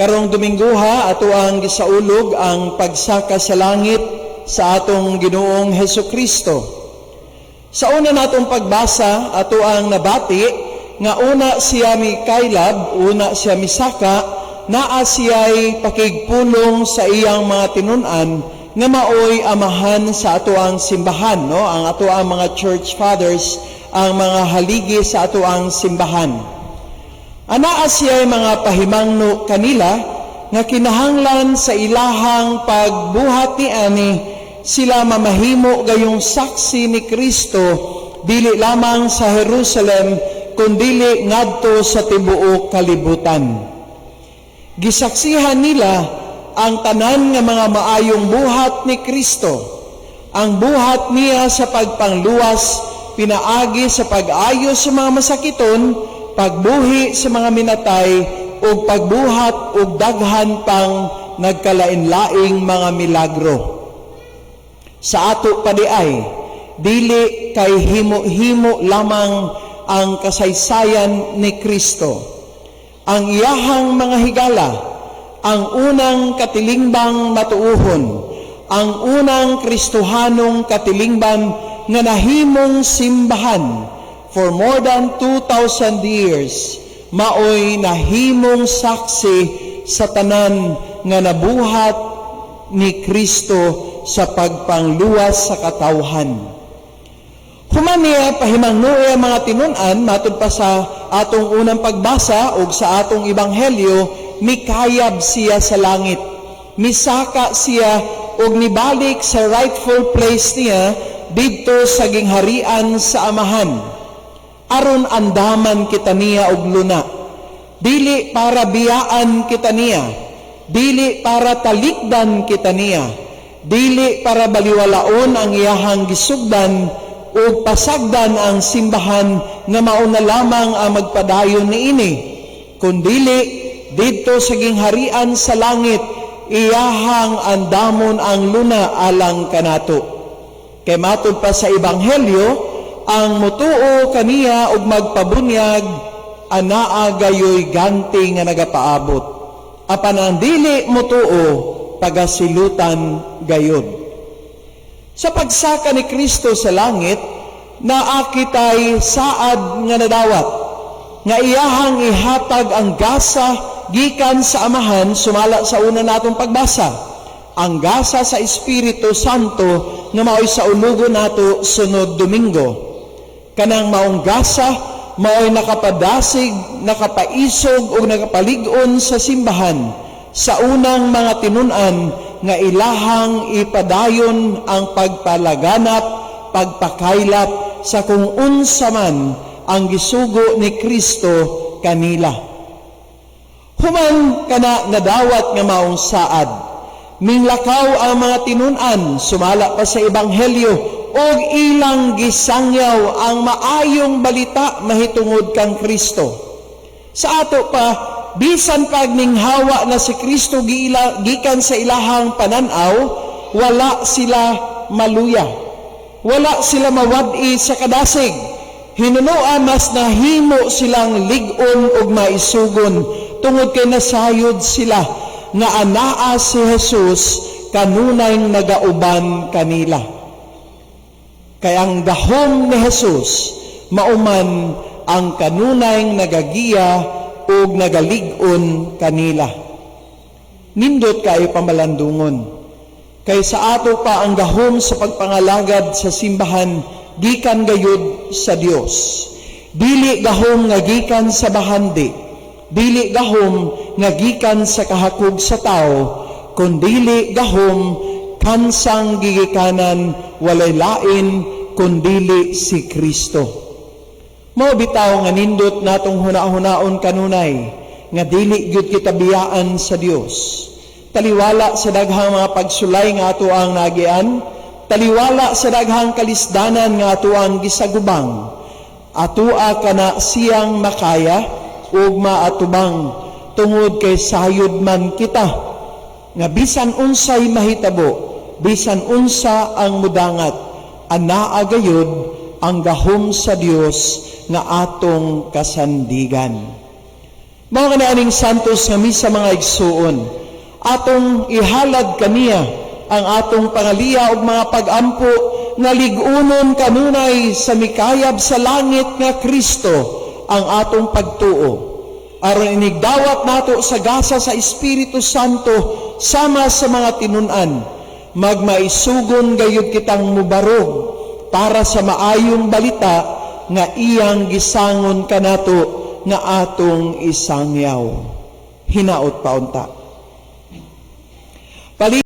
Karong Domingoha ato ang gisaulog ang pagsaka sa langit sa atong Ginoong Hesukristo. Sa una natong pagbasa ato ang nabati nga una siya mikaylab, una siya misaka, naa siya'y pakigpulong sa iyang mga tinun-an nga maoy amahan sa ato ang simbahan, no? Ang ato ang mga church fathers, ang mga haligi sa ato ang simbahan. Anaa siya'y mga pahimangno kanila nga kinahanglan sa ilahang pagbuhat ni ani sila mamahimo gayong saksi ni Kristo dili lamang sa Jerusalem kundili ngadto sa tibuok kalibutan. Gisaksihan nila ang tanan nga mga maayong buhat ni Kristo, ang buhat niya sa pagpangluwas, pinaagi sa pag-ayo sa mga masakiton, pagbuhi sa mga minatay, o pagbuhat o daghan pang nagkalain-laing mga milagro. Sa ato padiay, dili kay himo-himo lamang ang kasaysayan ni Kristo. Ang iyahang mga higala, ang unang katilingbang matuuhon, ang unang Kristohanong katilingbang nga nahimong simbahan for more than 2,000 years, maoy nahimong saksi sa tanan nga nabuhat ni Kristo sa pagpangluwas sa katawhan. Human niya pahimangnuya mga tinun-an matud pa sa atong unang pagbasa o sa atong ebanghelyo, mikayab siya sa langit. Misaka siya og nibalik sa rightful place niya didto sa gingharian sa Amahan. Aron andaman kita niya og luna. Dili para biyaan kita niya. Dili para talikdan kita niya. Dili para baliwalaon ang iyahang gisugdan o pasagdan ang simbahan nga mauna lamang ang magpadayon niini, kundili dito sa gingharian sa langit iyahang andamon ang luna alang kanato. Kay matud pa sa ebanghelyo, ang mutuo kaniya og magpabunyag anaa gayoy ganti nga nagapaabot. Apan ang dili mutuo pagasilutan gayod. Sa pagsaka ni Kristo sa langit, naakitay saad nga nadawat, nga iyahang ihatag ang gasa gikan sa Amahan sumala sa una natong pagbasa. Ang gasa sa Espiritu Santo nga maoy sa ulugon nato sunod Domingo. Kanang maong gasa maoy nakapadasig, nakapaisog o nakapalig-on sa simbahan sa unang mga tinun-an nga ilahang ipadayon ang pagpalaganap, pagpakaylap sa kung unsa man ang gisugo ni Kristo kanila. Human kana nadawat nga maong saad, minglakaw ang mga tinun-an sumala pa sa ebanghelyo og ilang gisangyaw ang maayong balita mahitungod kang Kristo. Sa ato pa, bisan pag ninghawa na si Kristo gikan sa ilahang pananaw, wala sila maluya. Wala sila mawad-i sa kadasig. Hinunoa mas nahimo silang lig-on ug maisugon tungod kay nasayod sila nga anaa si Jesus kanunay nagauban kanila. Kay ang gahom ni Jesus mauman ang kanunay nagagiya ug nagalig-on kanila. Nindot kay pamalandungon. Kay sa ato pa ang gahom sa pagpangalagad sa simbahan gikan gayud sa Dios. Dili gahom nga gikan sa bahandi. Dili gahom nga gikan sa kahakog sa tao, kundili gahom kansang gigikanan walay lain kundili si Kristo. Mao bitaw nga nindot natong huna-hunaon kanunay nga dili gyud kita biyaan sa Dios. Taliwala sa daghang mga pagsulay nga ato ang nagian, taliwala sa daghang kalisdanan nga ato ang gisagubang. Atua kana siyang makaya ug maatubang tungod kay sayod man kita nga bisan unsay mahitabo, bisan unsa ang mudangat, anaa gayud ang gahom sa Dios nga atong kasandigan. Mga kanaaning santos nga misa mga igsuon, atong ihalad kaniya ang atong pangaliya ug mga pag-ampo nga ligunon kanunay sa mikayab sa langit nga Kristo ang atong pagtuo. Aron inigdawat nato sa gasa sa Espiritu Santo sama sa mga tinun-an, magmaisugon gayud kitang mubarog para sa maayong balita nga iyang gisangon kanato nga atong isangyaw. Hinaot paunta.